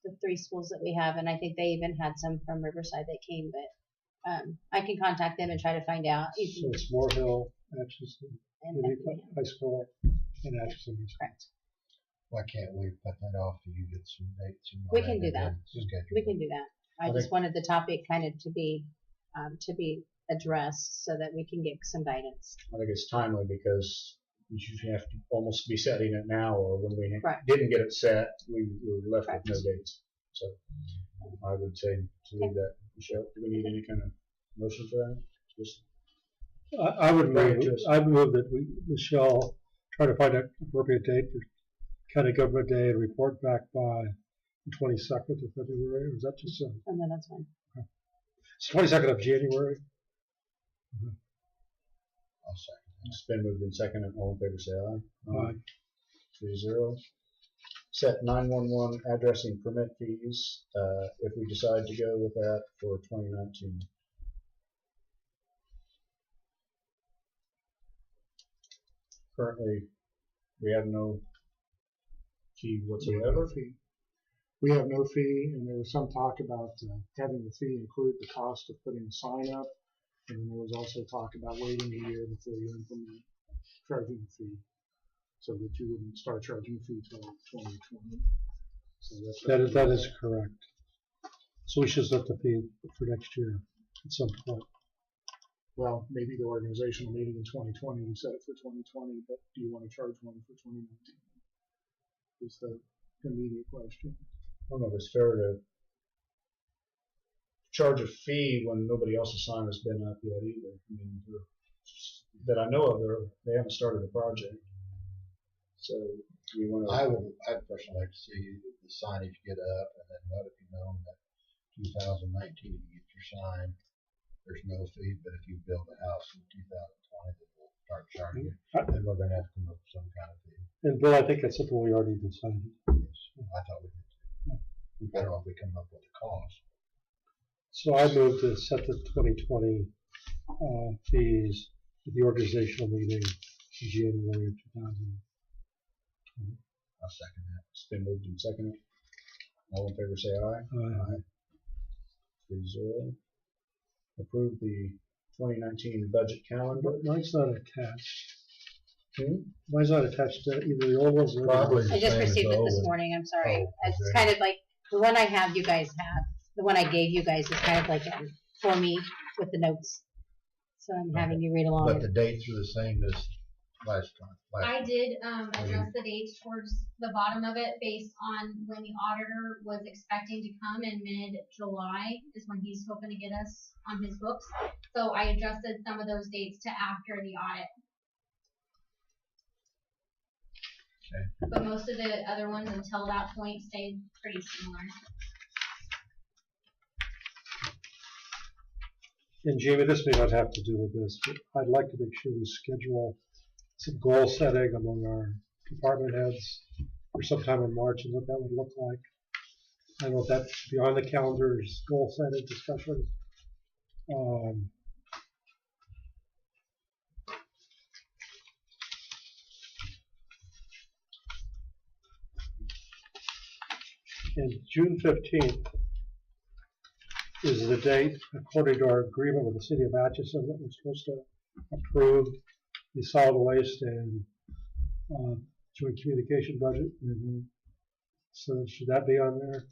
the 3 schools that we have, and I think they even had some from Riverside that came, but I can contact them and try to find out. so it's Moore Atchison, And High School, and Atchison. correct. Why can't we put that off till you get some dates? And all We can do and that. then schedule We it? can do that. I I just wanted the topic kind of to be addressed so that we can get some guidance. I think it's timely because you should have to almost be setting it now, or when we Correct. didn't get it set, we were left Correct. with no dates. So I would say to leave that. Michelle, do we need any kind of motion for that? Just I would Bring it move. to us. I move that Michelle try to find an appropriate date for County Government Day and report back by the 22nd of February. Or is that just Oh, no, that's fine. it's 22nd of January? I'll second. it's been moved and seconded. All in favor, say aye. Aye. 3-0. Set 911 addressing permit fees. If we decide to go with that for 2019. Currently, we have no fee whatsoever. We have no fee, and there was some talk about having the fee include the cost of putting the sign up, and then there was also talk about waiting a year before you implement charging the fee, so that you wouldn't start charging a fee till 2020. So That is correct. So we should set the fee for next year at some point. Well, maybe the organizational meeting in 2020, you set it for 2020, but do you want to charge one for 2019? Is the immediate question. I don't know if it's fair to charge a fee when nobody else's sign has been up yet either. I mean, that I know of, they haven't started the project. So we want to. I'd personally like to see the signage get up, and then let it be known that 2019 you get your sign. There's no fee, but if you build a house in 2020, then we'll start charging you. Then we're going to have to come up with some kind of fee. And Bill, I think that's something we already decided. Yes, I thought we did too. I don't know if we come up with a cost. So I moved to set the 2020 fees at the organizational meeting in January of 2020. I'll second that. It's been moved and seconded. All in favor say aye. Aye. 3-0. Approve the 2019 budget calendar. But mine's not attached. Mine's not attached to either the old ones or Probably. I just Same as received the it old this one. morning. I'm sorry. Oh, It's okay. kind of like the one I have. You guys have the one I gave you guys is kind of like for me with the notes. So I'm having you read along. But the dates are the same as last time. I did adjust the dates towards the bottom of it based on when the auditor was expecting to come in mid-July is when he's hoping to get us on his books. So I adjusted some of those dates to after the audit. Okay. But most of the other ones until that point stayed pretty similar. And Jamie, this may not have to do with this, but I'd like to make sure we schedule some goal setting among our department heads for sometime in March and what that would look like. I don't know if that beyond the calendar is goal setting discussion. And June 15th is the date, according to our agreement with the city of Atchison, that we're supposed to approve the solid waste and joint communication budget. So should that be on there?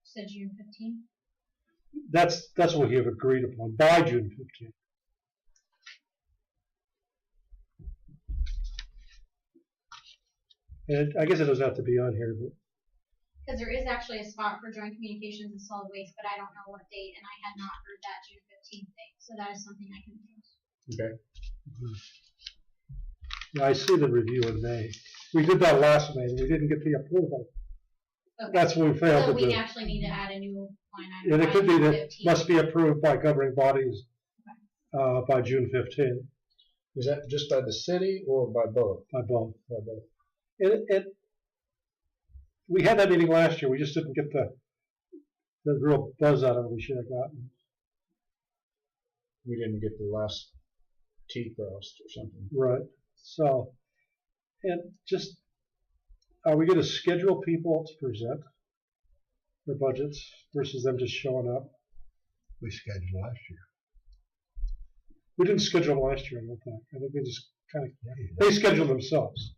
So June 15th. That's what we have agreed upon by June 15th. And I guess it doesn't have to be on here, but Because there is actually a spot for joint communications and solid waste, but I don't know what date, and I had not heard that June 15th date. So that is something I can address. Okay. yeah, I see the review in May. We did that last May, and we didn't get the approval. Okay. That's what we failed So to we do. actually need to add a new line item. And it by could be June that 15th. must be approved by governing bodies by June 15th, Is that just by the city or by both? by both. By both. We had that meeting last year. We just didn't get the real buzz out of it we should have gotten. We didn't get the last T crossed or something. Right. So, and just, are we going to schedule people to present their budgets versus them just showing up? We scheduled last year. We didn't schedule them last year, I don't think. I think they just kind of, they scheduled themselves.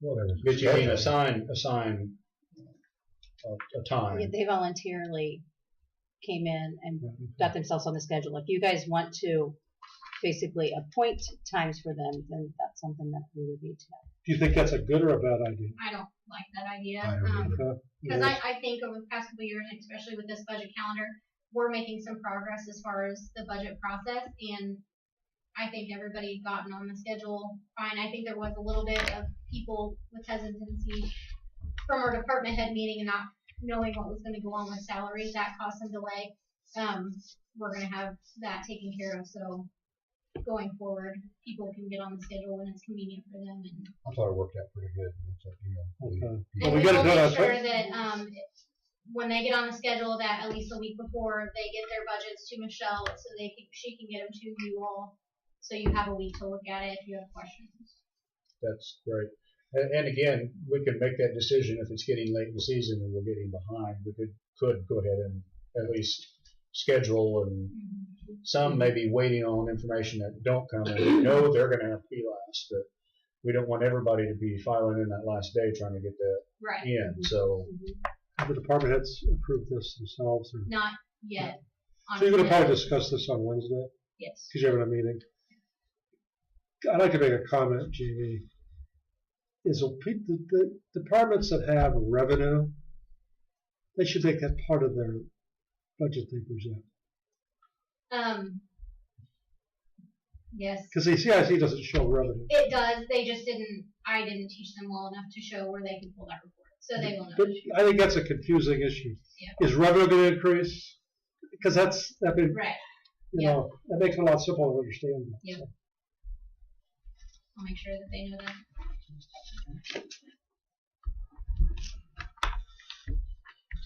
Well, there was. But you mean assign a time. Yeah, they voluntarily came in and got themselves on the schedule. If you guys want to basically appoint times for them, then that's something that we would need to know. Do you think that's a good or a bad idea? I don't like that idea. I don't either. Because I think over the past couple of years, and especially with this budget calendar, we're making some progress as far as the budget process, and I think everybody gotten on the schedule fine. I think there was a little bit of people with hesitancy from our department head meeting and not knowing what was going to go on with salaries. That caused some delay. We're going to have that taken care of, so going forward, people can get on the schedule when it's convenient for them. And I thought it worked out pretty good. It's like, Okay. And we we gotta will do it on make sure time. that when they get on the schedule, that at least a week before they get their budgets to Michelle, so she can get them to you all, so you have a week to look at it if you have questions. That's great. And again, we could make that decision if it's getting late in the season and we're getting behind. We could go ahead and at least schedule, and some may be waiting on information that don't come, and we know they're going to have to be last, but we don't want everybody to be filing in that last day trying to get that Right. in. So Have the department heads approved this themselves? Or? Not yet. So you're going to honestly. probably discuss this on Wednesday? Yes. Because you're having a meeting. I'd like to make a comment, Jamie. Is the departments that have revenue They should make that part of their budget they present. Yes, Because the CIC doesn't show revenue. it does. They just I didn't teach them well enough to show where they can pull that report. So they will know. But I think that's a confusing issue. Yeah. Is revenue going to increase? Because that Right. makes it a lot simpler to understand. Yep. I'll make sure that they know that.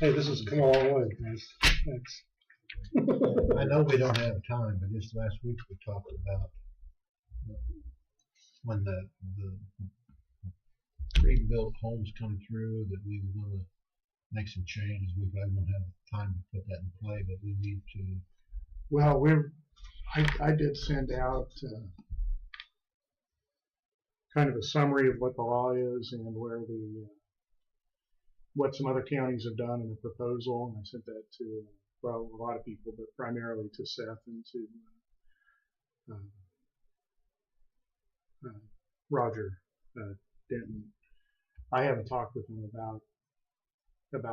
Hey, this has come a long way, guys. Thanks. I know we don't have time, but just last week we talked about when the pre-built homes come through that we were going to make some changes. We probably won't have time to put that in play, but we need to. Well, I did send out kind of a summary of what the law is and where what some other counties have done in the proposal, and I sent that to a lot of people, but primarily to Seth and to Roger Denton. I haven't talked with him about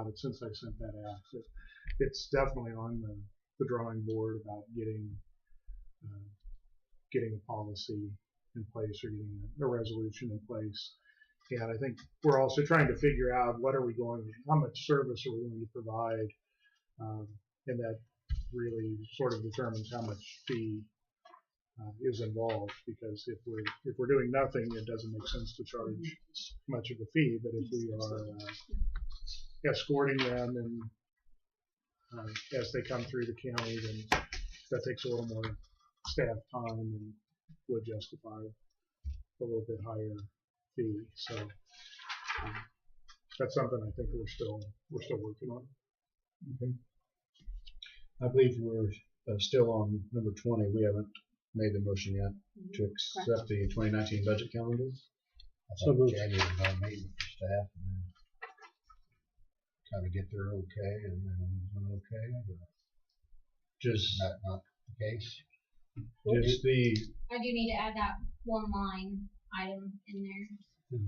it since I sent that out. But it's definitely on the drawing board about getting a policy in place or getting a resolution in place. And I think we're also trying to figure out how much service are we going to provide, and that really sort of determines how much fee is involved. Because if we're doing nothing, it doesn't make sense to charge much of a fee. But if we are escorting them and as they come through the county, then that takes a little more staff time and would justify a little bit higher fee. So that's something I think we're still working on. Okay. I believe we're still on number 20. We haven't made the motion yet to accept the 2019 budget calendar. So January about meeting with staff and then kind of get their okay and then we're okay. Or Just not the case. Just I do need to add that one line item in there.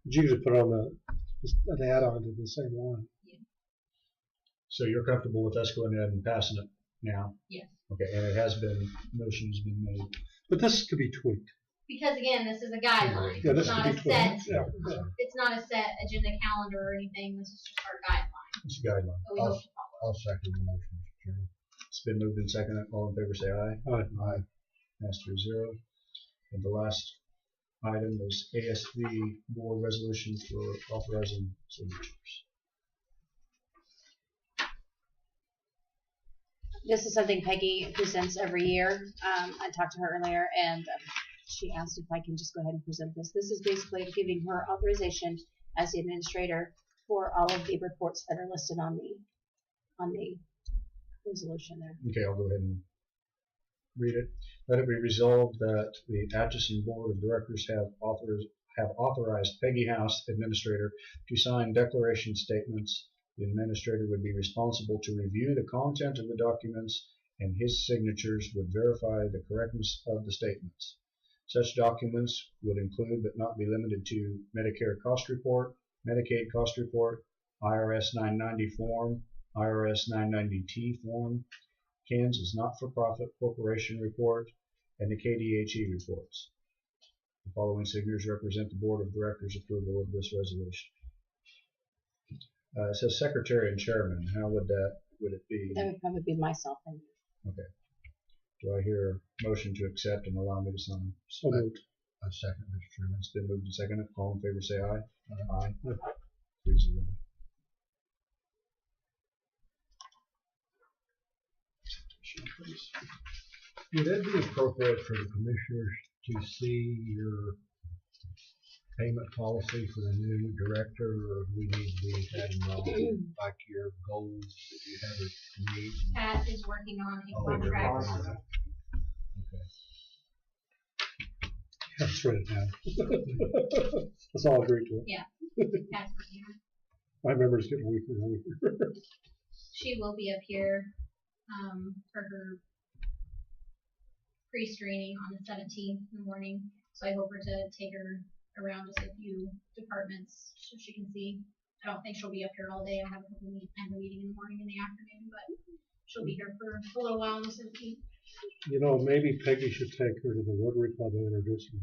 You could just put on just an add-on to the same one. so you're comfortable with us going ahead and passing it now? Yes. Okay, and motion's been made. But this could be tweaked. Because again, this is a guideline. Yeah, It's this not could a be tweaked. set. Yeah. It's not a set agenda calendar or anything. This is just our guideline. It's a guideline. But we hope to follow. I'll second the motion, Mr. Chairman. It's been moved and seconded. All in favor say aye. Aye. Passed 3-0. And the last item is ASV board resolution for authorizing signatures. This is something Peggy presents every year. I talked to her earlier, and she asked if I can just go ahead and present this. This is basically giving her authorization as the administrator for all of the reports that are listed on the resolution there. Okay, I'll go ahead and read it. Let it be resolved that the Atchison Board of Directors have authorized Peggy House, Administrator, to sign declaration statements. The Administrator would be responsible to review the content of the documents, and his signatures would verify the correctness of the statements. Such documents would include, but not be limited to, Medicare cost report, Medicaid cost report, IRS 990 form, IRS 990T form, Kansas not-for-profit corporation report, and the KDHE reports. The following signatures represent the Board of Directors' approval of this resolution. It says Secretary and Chairman. How would it be? That would probably be myself. Okay. Do I hear a motion to accept and allow me to sign? So moved. I second, Mr. Chairman. It's been moved and seconded. All in favor say aye. Aye. Aye. 3-0. Would it be appropriate for the commissioners to see your payment policy for the new director, or do we need to be adding on like your goals that you have to meet? Pat is working on a Oh, contract. Okay. Let's write it down. Let's all agree to it. Pat's working on it. My memory's getting weaker and weaker. She will be up here for her pre-screening on the 17th in the morning. So I hope her to take her around just a few departments so she can see I don't think she'll be up here all day. I have a meeting in the morning and the afternoon, but she'll be here for a little while on the 17th. You know, maybe Peggy should take her to the Rotary Club and introduce her.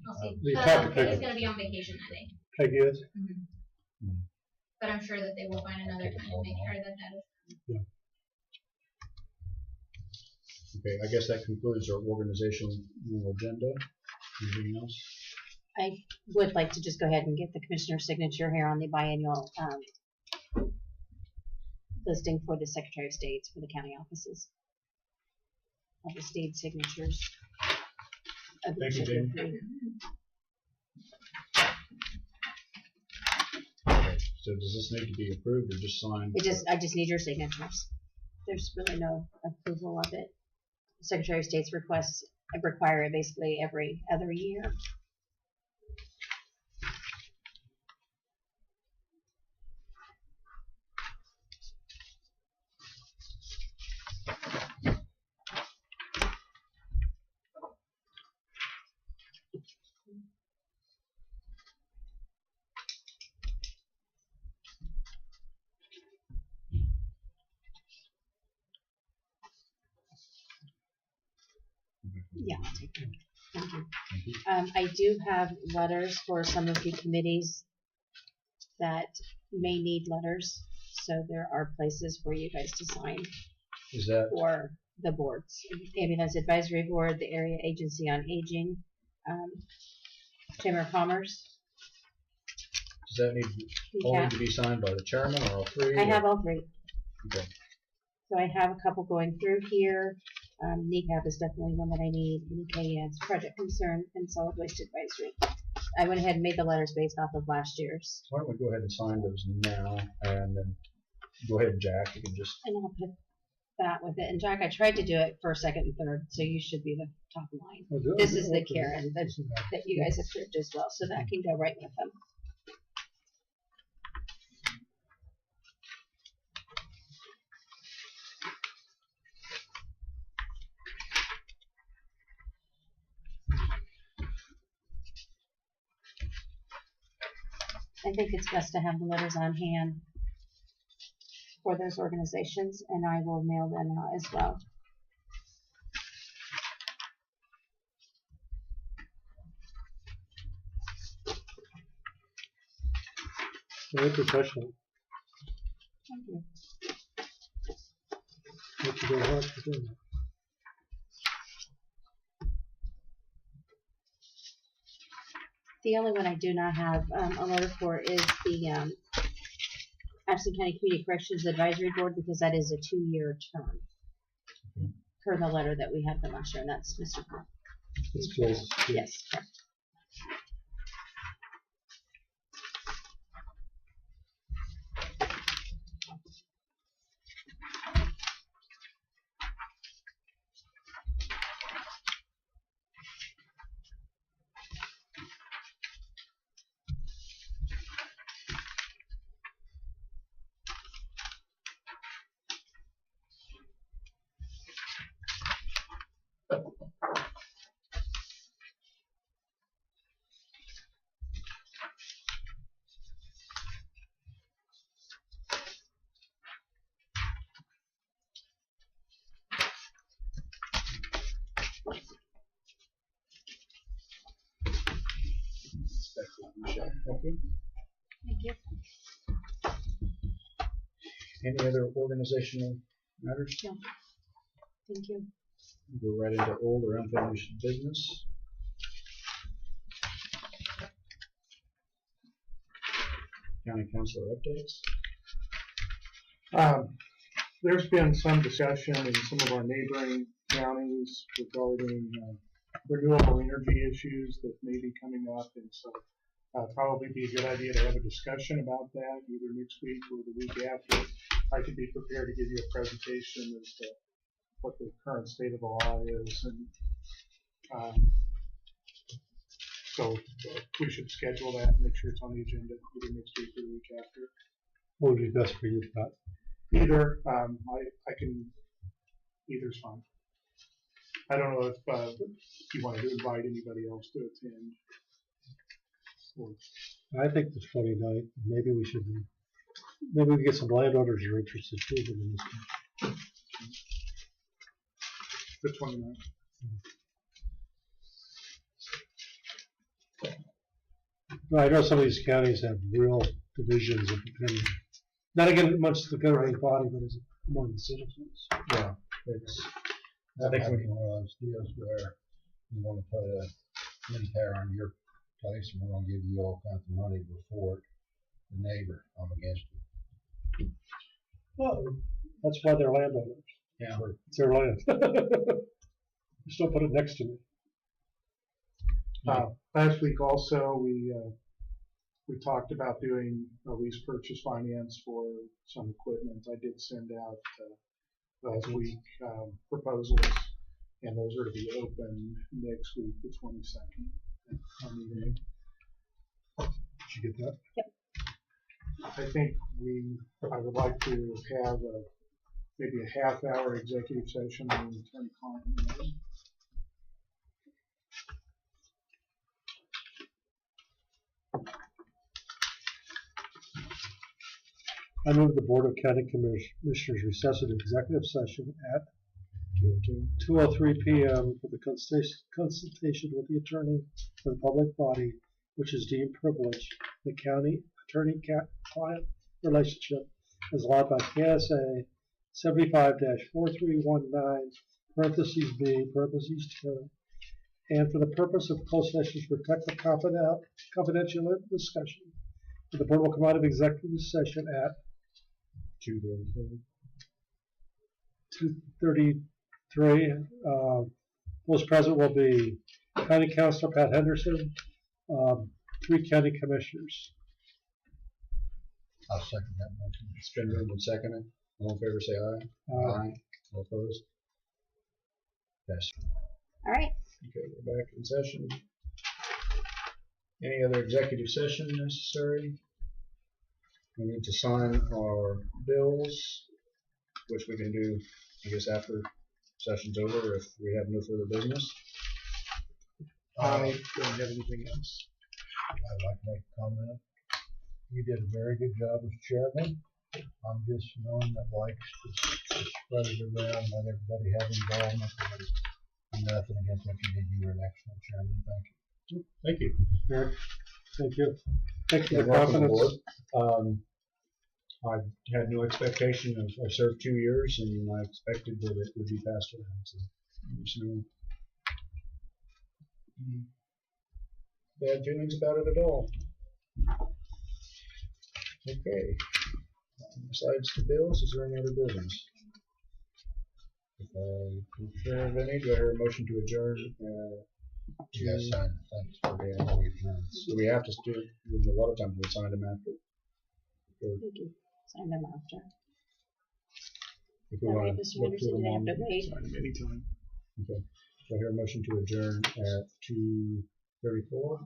I'll see. You talked to Peggy's Peggy. gonna be on vacation that day. Peggy is? But I'm sure that they will find another time to make sure that is. Okay, I guess that concludes our organizational agenda. Anything else? I would like to just go ahead and get the commissioner's signature here on the biannual listing for the Secretary of State's for the county offices. All the state signatures. Thank you, Jane. Okay, so does this need to be approved or just signed? I just need your signatures. There's really no approval of it. The Secretary of State's requests require it basically every other year. Yeah, I'll take them. Thank you. I do have letters for some of the committees that may need letters, so there are places for you guys to sign Is that for the boards. Ambulance Advisory Board, the Area Agency on Aging, Chamber of Commerce. does that need to be signed by the chairman or all three? I have all three. Okay. So I have a couple going through here. NECAP is definitely one that I need. K.S.A, Project Concern, and Solid Waste Advisory. I went ahead and made the letters based off of last year's. Why don't we go ahead and sign those now, and then go ahead, Jack. You can just. And I'll put that with it. And Jack, I tried to do it for second and third, so you should be the top line. This is the Karen that you guys approved as well, so that can go right with them. I think it's best to have the letters on hand for those organizations, and I will mail them out as well. Very professional. Thank you. Thank you very much for doing that. The only one I do not have a letter for is the Atchison County Community Corrections Advisory Board, because that is a 2-year term per the letter that we had from last year, and that's Mr. Cobb. It's close. Yes, correct. Thank you. Thank you. Any other organizational matters? No. Thank you. Go right into old or unfinished business. County councilor updates. There's been some discussion in some of our neighboring counties regarding renewable energy issues that may be coming up, and so probably be a good idea to have a discussion about that either next week or the week after. I could be prepared to give you a presentation as to what the current state of the law is, and so we should schedule that and make sure it's on the agenda either next week or the week after. What would be best for you, Scott? Either, I can, either's fine. I don't know if you wanted to invite anybody else to attend. I think the 29th, maybe we get some landowners who are interested too in this. The 29th. Well, I know some of these counties have real divisions of opinion. Not against much the governing body, but as among the citizens. Yeah, it's, I That think might we, be one of those deals where you want to put a wind tower on your place, and we're going to give you all kinds of money before the neighbor. I'm against it. Well, that's why they're landowners. yeah, It's their land. Just don't put it next to me. Last week also, we talked about doing a lease purchase finance for some equipment. I did send out last week proposals, and those are to be opened next week, the 22nd. Did you get that? I think I would like to have maybe a half-hour executive session on the attorney-client meeting. I move the Board of County Commissioners recess into executive session at 2:03 p.m. for the consultation with the attorney for the public body, which is deemed privileged. The county attorney-client relationship as allowed by K.S.A. 75-4319 (B) (2), and for the purpose of closed session to protect the confidential discussion. The board will come out of executive session at 2:33. Those present will be County Councilor Pat Henderson, 3 county commissioners. I'll second that motion. it's been moved and seconded. All in favor, say aye. Aye. All opposed? Yes. All right. Okay, we're back in session. Any other executive session necessary? We need to sign our bills, which we can do, I guess, after session's over if we have no further business. I don't have anything else. I'd like to make a comment. You did a very good job as chairman. I'm just one that likes to spread it around, let everybody have involvement. Nothing against what you did. You were an excellent chairman. Thank you. Thank you. Eric, thank you. Thank you for the Welcome confidence. aboard. I had no expectation of, I served 2 years and I expected that it would be passed around. So there's no bad feelings about it at all. Okay. Besides the bills, is there any other business? If I'm sure of any, do I hear a motion to adjourn? Yes, thanks for being all your time. Do we have to do it? A lot of times we sign them after. Thank you. Sign them after. If we All want right, to Mr. look through Henderson, do them they have all. to wait? Sign them anytime. Okay. Do I hear a motion to adjourn at 2:34?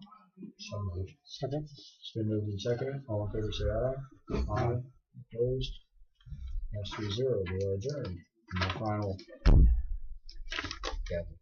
So moved. Second. It's been moved and seconded. All in favor say aye. Aye. Opposed? That's 3-0. We are adjourned. And the final. Kathy.